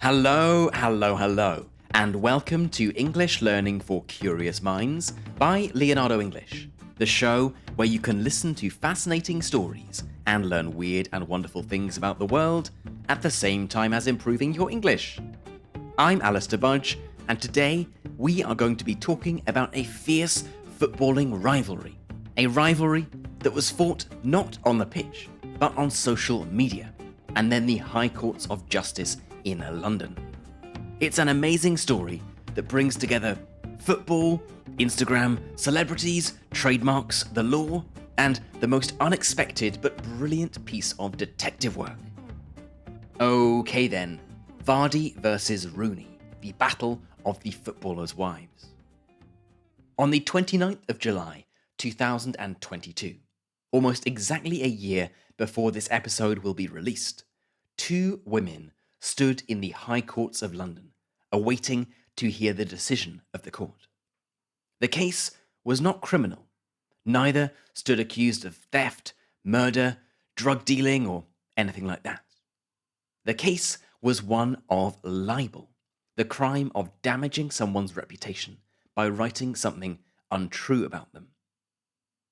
Hello, hello, hello, and welcome to English Learning for Curious Minds by Leonardo English, the show where you can listen to fascinating stories and learn weird and wonderful things about the world at the same time as improving your English. I'm Alistair Budge, and today we are going to be talking about a fierce footballing rivalry. A rivalry that was fought not on the pitch, but on social media, and then the high courts of justice in London. It's an amazing story that brings together football, Instagram, celebrities, trademarks, the law, and the most unexpected but brilliant piece of detective work. Okay then, Vardy versus Rooney, the battle of the footballers' wives. On the 29th of July, 2022, almost exactly a year before this episode will be released, two women stood in the High Courts of London, awaiting to hear the decision of the court. The case was not criminal. Neither stood accused of theft, murder, drug dealing, or anything like that. The case was one of libel, the crime of damaging someone's reputation by writing something untrue about them.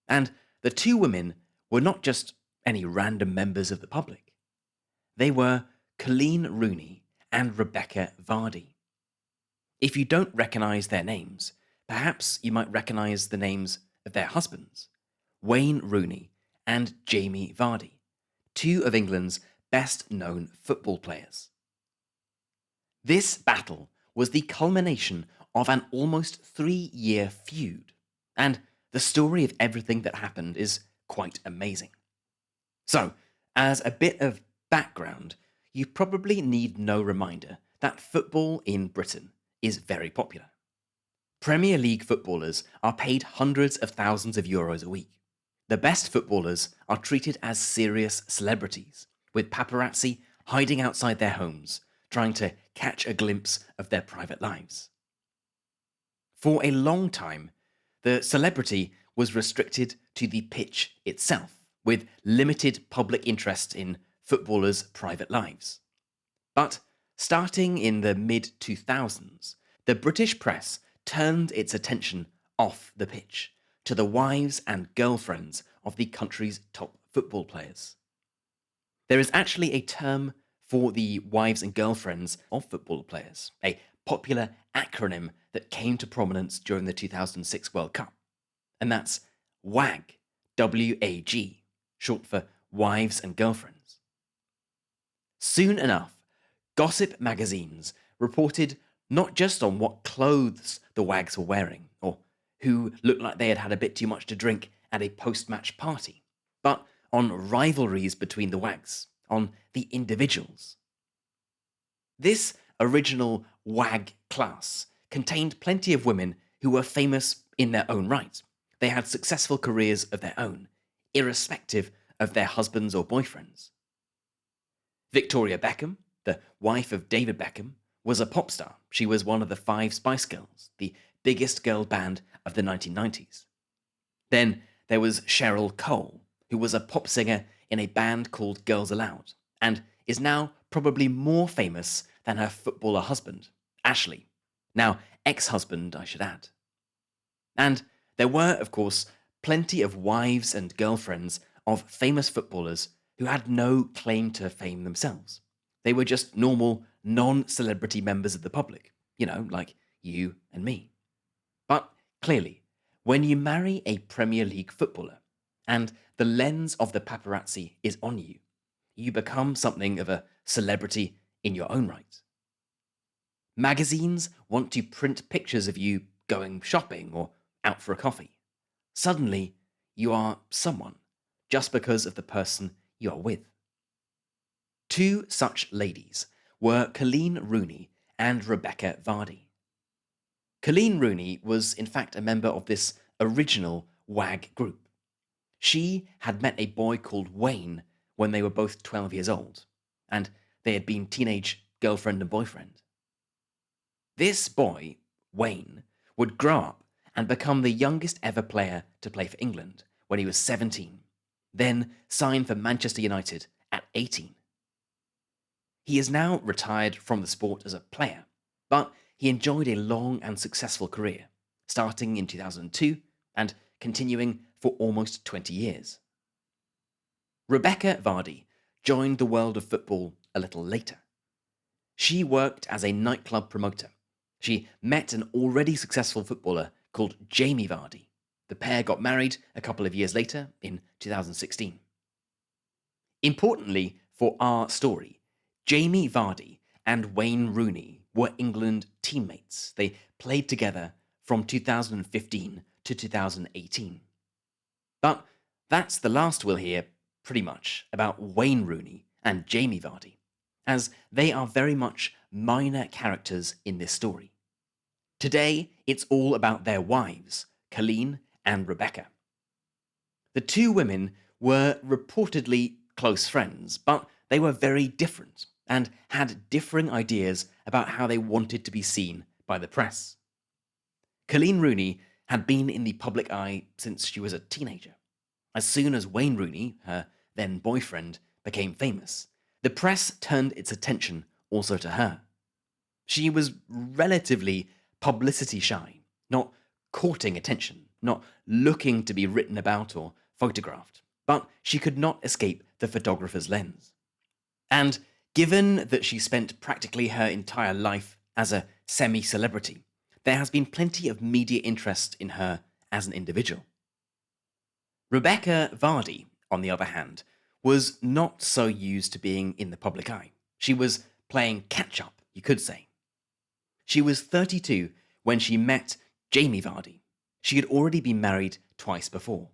And the two women were not just any random members of the public. They were Coleen Rooney and Rebekah Vardy. If you don't recognise their names, perhaps you might recognise the names of their husbands, Wayne Rooney and Jamie Vardy, two of England's best-known football players. This battle was the culmination of an almost 3-year feud, and the story of everything that happened is quite amazing. So, as a bit of background, you probably need no reminder that football in Britain is very popular. Premier League footballers are paid hundreds of thousands of euros a week. The best footballers are treated as serious celebrities, with paparazzi hiding outside their homes, trying to catch a glimpse of their private lives. For a long time, the celebrity was restricted to the pitch itself, with limited public interest in footballers' private lives. But starting in the mid-2000s, the British press turned its attention off the pitch to the wives and girlfriends of the country's top football players. There is actually a term for the wives and girlfriends of football players, a popular acronym that came to prominence during the 2006 World Cup, and that's WAG, W-A-G, short for wives and girlfriends. Soon enough, gossip magazines reported not just on what clothes the wags were wearing, or who looked like they had had a bit too much to drink at a post-match party, but on rivalries between the wags, on the individuals. This original wag class contained plenty of women who were famous in their own right. They had successful careers of their own, irrespective of their husbands or boyfriends. Victoria Beckham, the wife of David Beckham, was a pop star. She was one of the 5 Spice Girls, the biggest girl band of the 1990s. Then there was Cheryl Cole, who was a pop singer in a band called Girls Aloud, and is now probably more famous than her footballer husband, Ashley, now ex-husband, I should add. And there were, of course, plenty of wives and girlfriends of famous footballers who had no claim to fame themselves. They were just normal, non-celebrity members of the public, like you and me. But clearly, when you marry a Premier League footballer and the lens of the paparazzi is on you, you become something of a celebrity in your own right. Magazines want to print pictures of you going shopping or out for a coffee. Suddenly, you are someone just because of the person you are with. Two such ladies were Coleen Rooney and Rebekah Vardy. Coleen Rooney was in fact a member of this original WAG group. She had met a boy called Wayne when they were both 12 years old, and they had been teenage girlfriend and boyfriend. This boy, Wayne, would grow up and become the youngest ever player to play for England when he was 17, then signed for Manchester United at 18. He is now retired from the sport as a player, but he enjoyed a long and successful career, starting in 2002 and continuing for almost 20 years. Rebekah Vardy joined the world of football a little later. She worked as a nightclub promoter. She met an already successful footballer called Jamie Vardy. The pair got married a couple of years later in 2016. Importantly for our story, Jamie Vardy and Wayne Rooney were England teammates. They played together from 2015 to 2018. But that's the last we'll hear, pretty much, about Wayne Rooney and Jamie Vardy, as they are very much minor characters in this story. Today, it's all about their wives, Coleen and Rebekah. The two women were reportedly close friends, but they were very different and had differing ideas about how they wanted to be seen by the press. Coleen Rooney had been in the public eye since she was a teenager. As soon as Wayne Rooney, her then boyfriend, became famous, the press turned its attention also to her. She was relatively publicity shy, not courting attention, not looking to be written about or photographed, but she could not escape the photographer's lens. And given that she spent practically her entire life as a semi-celebrity, there has been plenty of media interest in her as an individual. Rebekah Vardy, on the other hand, was not so used to being in the public eye. She was playing catch-up, you could say. She was 32 when she met Jamie Vardy. She had already been married twice before.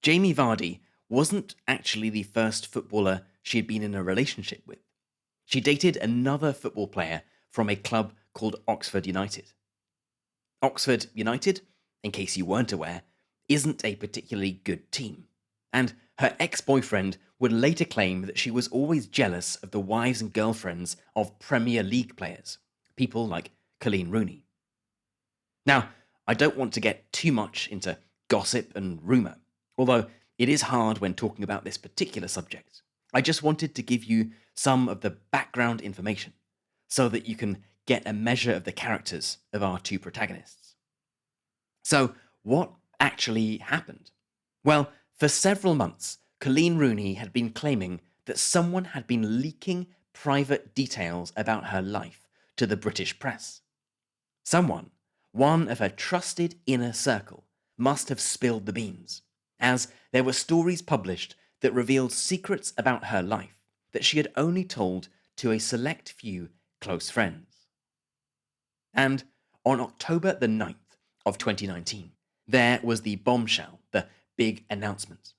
Jamie Vardy wasn't actually the first footballer she had been in a relationship with. She dated another football player from a club called Oxford United. Oxford United, in case you weren't aware, isn't a particularly good team, and her ex-boyfriend would later claim that she was always jealous of the wives and girlfriends of Premier League players, people like Coleen Rooney. Now, I don't want to get too much into gossip and rumour, although it is hard when talking about this particular subject. I just wanted to give you some of the background information so that you can get a measure of the characters of our two protagonists. So, what actually happened? Well, for several months, Coleen Rooney had been claiming that someone had been leaking private details about her life to the British press. Someone, one of her trusted inner circle, must have spilled the beans, as there were stories published that revealed secrets about her life that she had only told to a select few close friends. And on October the 9th of 2019, there was the bombshell, the big announcement.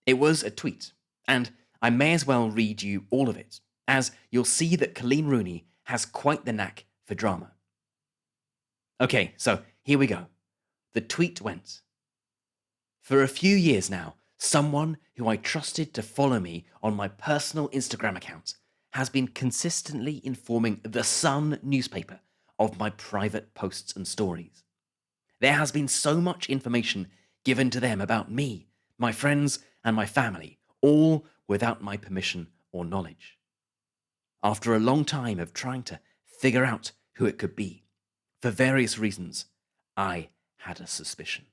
It was a tweet, and I may as well read you all of it, as you'll see that Coleen Rooney has quite the knack for drama. Okay, so here we go. The tweet went: "For a few years now, someone who I trusted to follow me on my personal Instagram account has been consistently informing The Sun newspaper of my private posts and stories. There has been so much information given to them about me, my friends, and my family, all without my permission or knowledge. After a long time of trying to figure out who it could be, for various reasons, I had a suspicion.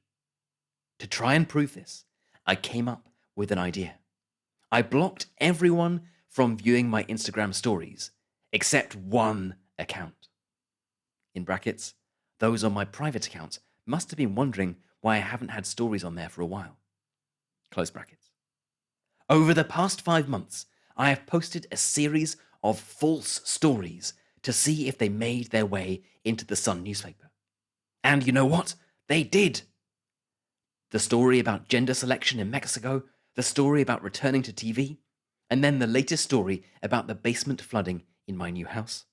To try and prove this, I came up with an idea. I blocked everyone from viewing my Instagram stories, except one account. In brackets, those on my private accounts must have been wondering why I haven't had stories on there for a while. Close brackets. Over the past 5 months, I have posted a series of false stories to see if they made their way into the Sun newspaper. And you know what? They did. The story about gender selection in Mexico, the story about returning to TV, and then the latest story about the basement flooding in my new house.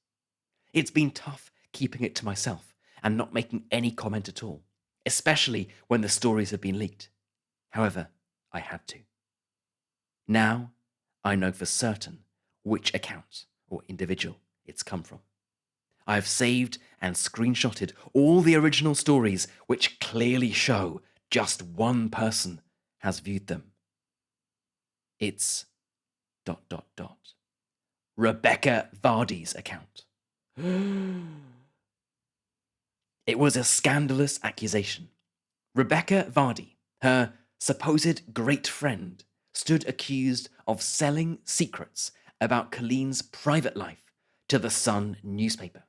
It's been tough keeping it to myself and not making any comment at all, especially when the stories have been leaked. However, I had to. Now, I know for certain which account or individual it's come from. I have saved and screenshotted all the original stories which clearly show just one person has viewed them. It's ... Rebekah Vardy's account. It was a scandalous accusation. Rebekah Vardy, her supposed great friend, stood accused of selling secrets about Coleen's private life to the Sun newspaper.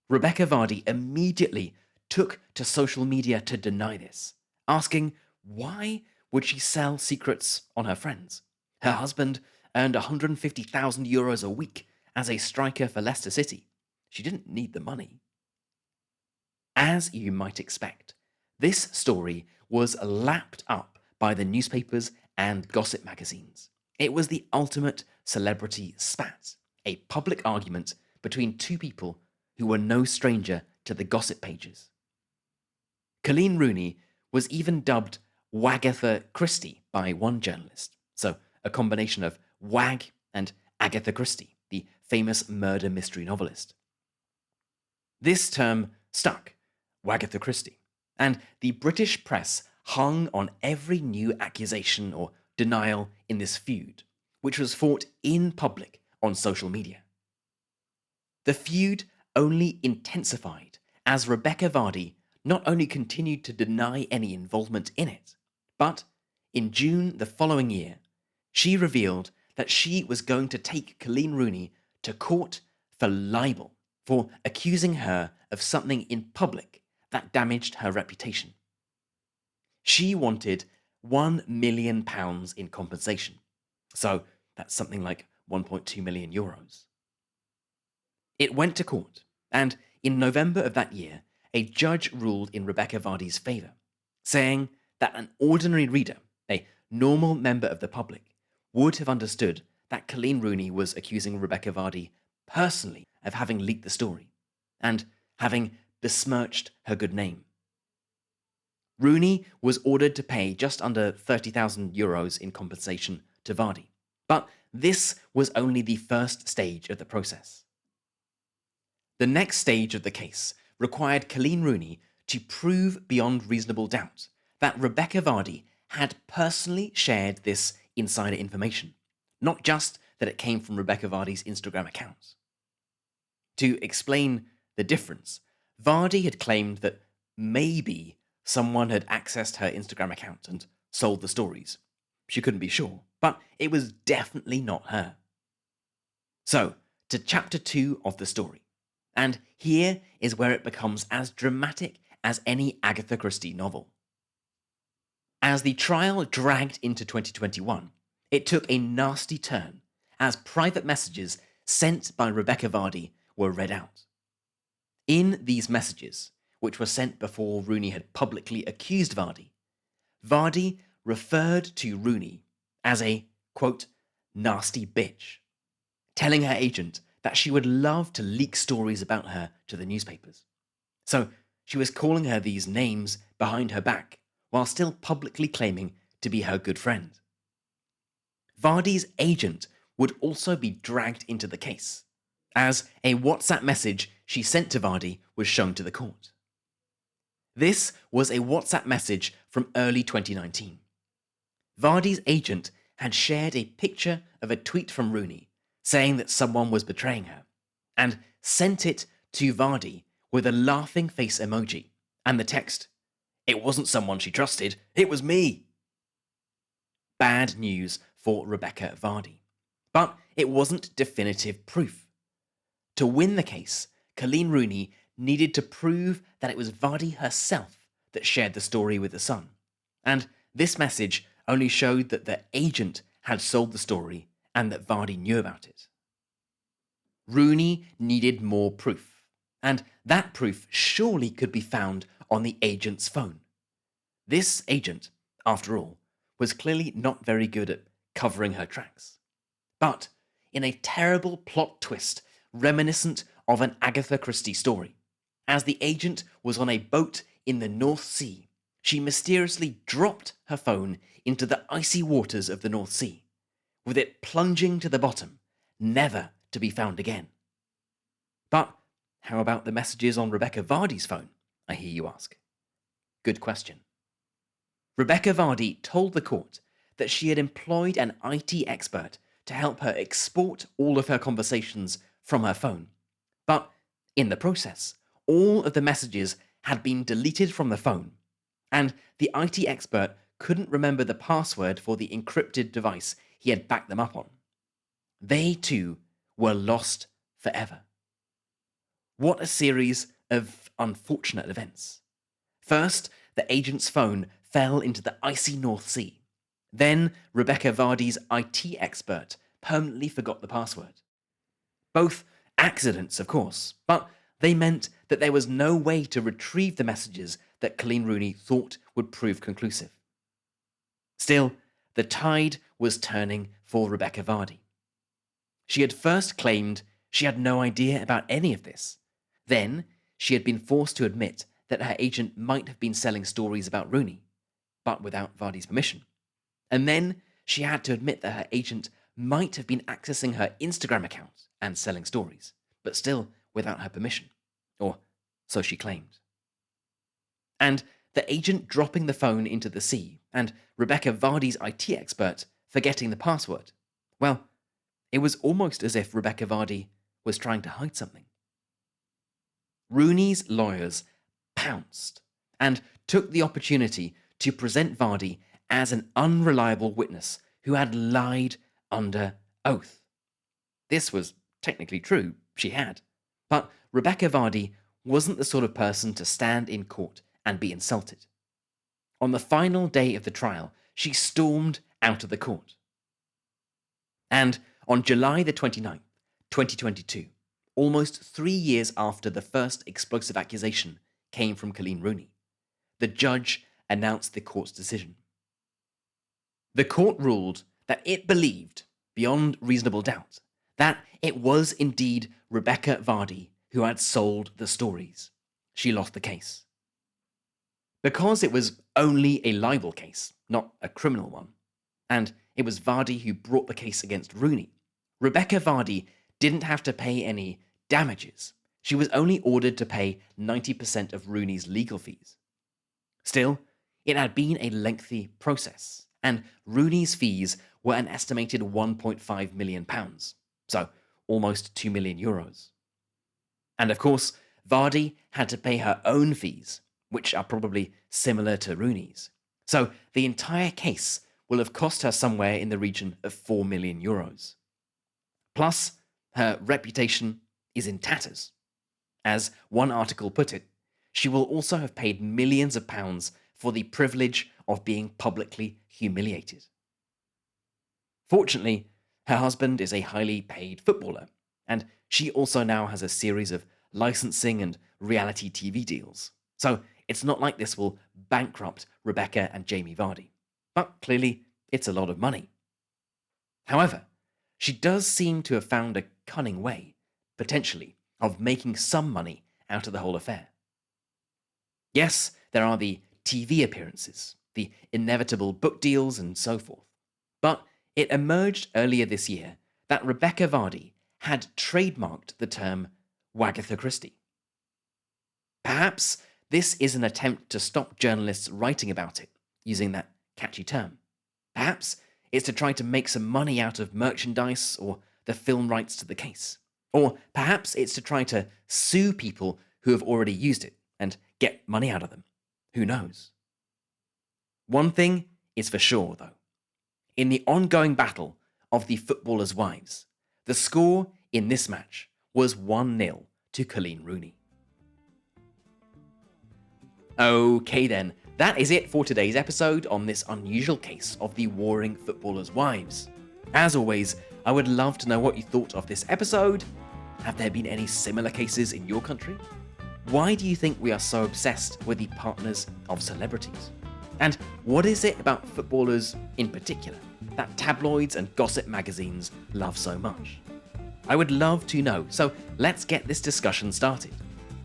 Rebekah Vardy immediately took to social media to deny this, asking why would she sell secrets on her friends? Her husband earned €150,000 a week as a striker for Leicester City. She didn't need the money. As you might expect, this story was lapped up by the newspapers and gossip magazines. It was the ultimate celebrity spat, a public argument between two people who were no stranger to the gossip pages. Coleen Rooney was even dubbed Wagatha Christie by one journalist, so a combination of Wag and Agatha Christie, the famous murder mystery novelist. This term stuck, Wagatha Christie, and the British press hung on every new accusation or denial in this feud, which was fought in public on social media. The feud only intensified as Rebekah Vardy not only continued to deny any involvement in it, but in June the following year, she revealed that she was going to take Coleen Rooney to court for libel, for accusing her of something in public that damaged her reputation. She wanted £1 million in compensation, so that's something like €1.2 million. It went to court, and in November of that year, a judge ruled in Rebekah Vardy's favour, saying that an ordinary reader, a normal member of the public, would have understood that Coleen Rooney was accusing Rebekah Vardy personally of having leaked the story and having besmirched her good name. Rooney was ordered to pay just under €30,000 in compensation to Vardy, but this was only the first stage of the process. The next stage of the case required Coleen Rooney to prove beyond reasonable doubt that Rebekah Vardy had personally shared this insider information, not just that it came from Rebekah Vardy's Instagram account. To explain the difference, Vardy had claimed that maybe someone had accessed her Instagram account and sold the stories. She couldn't be sure, but it was definitely not her. So, to chapter 2 of the story. And here is where it becomes as dramatic as any Agatha Christie novel. As the trial dragged into 2021, it took a nasty turn as private messages sent by Rebekah Vardy were read out. In these messages, which were sent before Rooney had publicly accused Vardy, Vardy referred to Rooney as a, quote, nasty bitch, telling her agent that she would love to leak stories about her to the newspapers. So she was calling her these names behind her back while still publicly claiming to be her good friend. Vardy's agent would also be dragged into the case, as a WhatsApp message she sent to Vardy was shown to the court. This was a WhatsApp message from early 2019. Vardy's agent had shared a picture of a tweet from Rooney saying that someone was betraying her, and sent it to Vardy with a laughing face emoji and the text, "It wasn't someone she trusted, it was me." Bad news for Rebekah Vardy. But it wasn't definitive proof. To win the case, Coleen Rooney needed to prove that it was Vardy herself that shared the story with the Sun, and this message only showed that the agent had sold the story and that Vardy knew about it. Rooney needed more proof, and that proof surely could be found on the agent's phone. This agent, after all, was clearly not very good at covering her tracks. But in a terrible plot twist reminiscent of an Agatha Christie story, as the agent was on a boat in the North Sea, she mysteriously dropped her phone into the icy waters of the North Sea, with it plunging to the bottom, never to be found again. But how about the messages on Rebekah Vardy's phone, I hear you ask? Good question. Rebekah Vardy told the court that she had employed an IT expert to help her export all of her conversations from her phone. But in the process, all of the messages had been deleted from the phone, and the IT expert couldn't remember the password for the encrypted device he had backed them up on. They too were lost forever. What a series of unfortunate events. First, the agent's phone fell into the icy North Sea. Then, Rebekah Vardy's IT expert permanently forgot the password. Both accidents, of course, but they meant that there was no way to retrieve the messages that Coleen Rooney thought would prove conclusive. Still, the tide was turning for Rebekah Vardy. She had first claimed she had no idea about any of this. Then, she had been forced to admit that her agent might have been selling stories about Rooney, but without Vardy's permission. And then, she had to admit that her agent might have been accessing her Instagram account and selling stories, but still without her permission. Or so she claimed. And the agent dropping the phone into the sea, and Rebekah Vardy's IT expert forgetting the password. Well, it was almost as if Rebekah Vardy was trying to hide something. Rooney's lawyers pounced and took the opportunity to present Vardy as an unreliable witness who had lied under oath. This was technically true, she had, but Rebekah Vardy wasn't the sort of person to stand in court and be insulted. On the final day of the trial, she stormed out of the court. And on July the 29th, 2022, almost 3 years after the first explosive accusation came from Coleen Rooney, the judge announced the court's decision. The court ruled that it believed, beyond reasonable doubt, that it was indeed Rebekah Vardy who had sold the stories. She lost the case. Because it was only a libel case, not a criminal one, and it was Vardy who brought the case against Rooney, Rebekah Vardy didn't have to pay any damages. She was only ordered to pay 90% of Rooney's legal fees. Still, it had been a lengthy process, and Rooney's fees were an estimated £1.5 million, so almost €2 million. And of course, Vardy had to pay her own fees, which are probably similar to Rooney's. So the entire case will have cost her somewhere in the region of €4 million. Plus, her reputation is in tatters. As one article put it, she will also have paid millions of pounds for the privilege of being publicly humiliated. Fortunately, her husband is a highly paid footballer, and she also now has a series of licensing and reality TV deals. So it's not like this will bankrupt Rebekah and Jamie Vardy. But clearly, it's a lot of money. However, she does seem to have found a cunning way, potentially, of making some money out of the whole affair. Yes, there are the TV appearances, the inevitable book deals, and so forth. But it emerged earlier this year that Rebekah Vardy had trademarked the term Wagatha Christie. Perhaps this is an attempt to stop journalists writing about it, using that catchy term. Perhaps it's to try to make some money out of merchandise or the film rights to the case. Or perhaps it's to try to sue people who have already used it and get money out of them. Who knows? One thing is for sure, though. In the ongoing battle of the footballers' wives, the score in this match was 1-0 to Coleen Rooney. Okay then, that is it for today's episode on this unusual case of the warring footballers' wives. As always, I would love to know what you thought of this episode. Have there been any similar cases in your country? Why do you think we are so obsessed with the partners of celebrities? And what is it about footballers in particular that tabloids and gossip magazines love so much? I would love to know, so let's get this discussion started.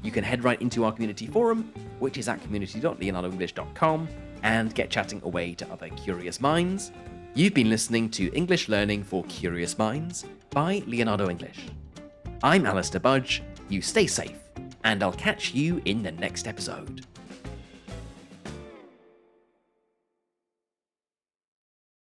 You can head right into our community forum, which is at community.leonardoenglish.com, and get chatting away to other curious minds. You've been listening to English Learning for Curious Minds by Leonardo English. I'm Alistair Budge, you stay safe, and I'll catch you in the next episode.